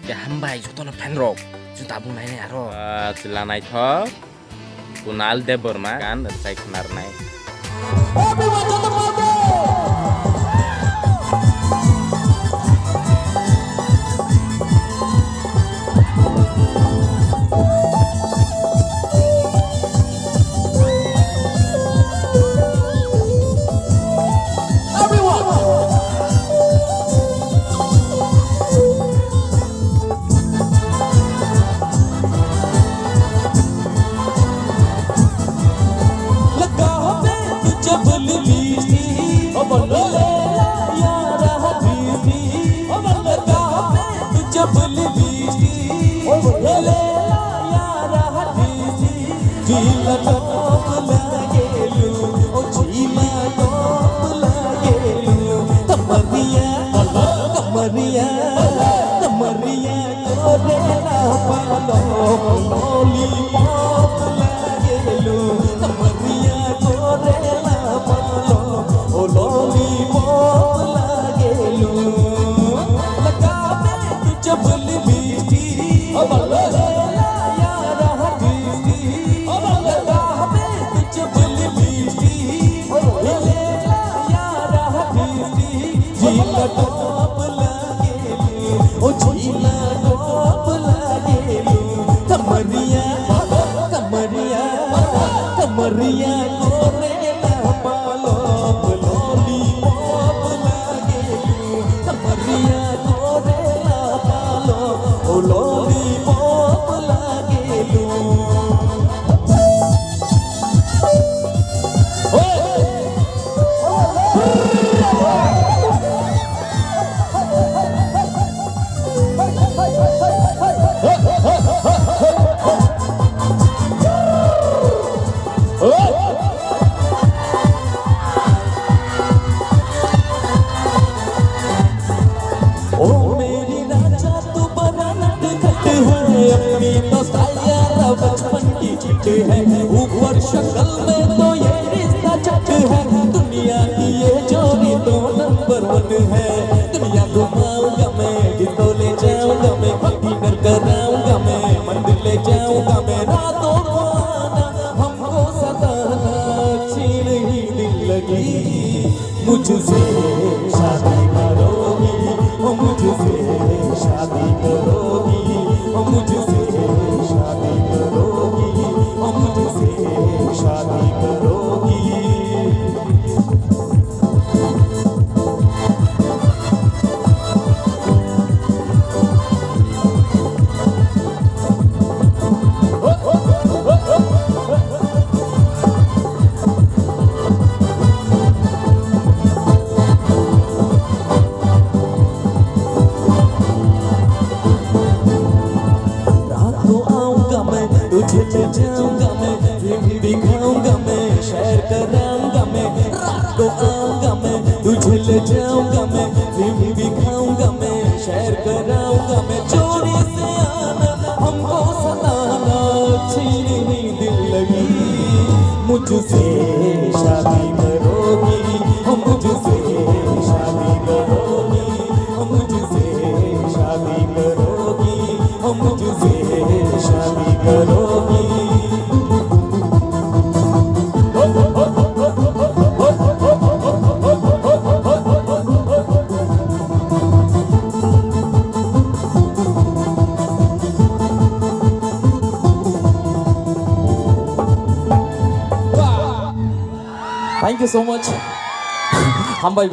ke hambai jotono fan rok junta bungnai nai aro chila naithok Kunal Deborma kan sai khnarnai ऊपर शक्ल में तो ये रिश्ता चट है दुनिया की ये जोड़ी तो नंबर 1 है दुनिया घुमाऊंगा मैं डिस्को ले जाऊंगा मैं डिनर कराऊंगा मैं मंदिर ले जाऊंगा मैं रातों को आना हमको सताना अच्छी नहीं दिल लगी मुझसे शादी करोगी ओ मुझसे शादी करोगी ओ मुझसे शादी करोगी ओ मुझसे शादी करोगी तुझे ले जाऊंगा मैं फिल्म दिखाऊंगा मैं शेयर कराऊंगा मैं रात को आऊंगा मैं तुझे ले जाऊंगा मैं फिल्म दिखाऊंगा मैं शेयर कराऊंगा मैं चोरी से आना हमको सताना अच्छी नहीं दिल लगी मुझसे शादी करोगी हम मुझसे शादी करोगी हम मुझसे शादी करोगी हम मुझसे शादी करोगी Thank you so much. हम भाई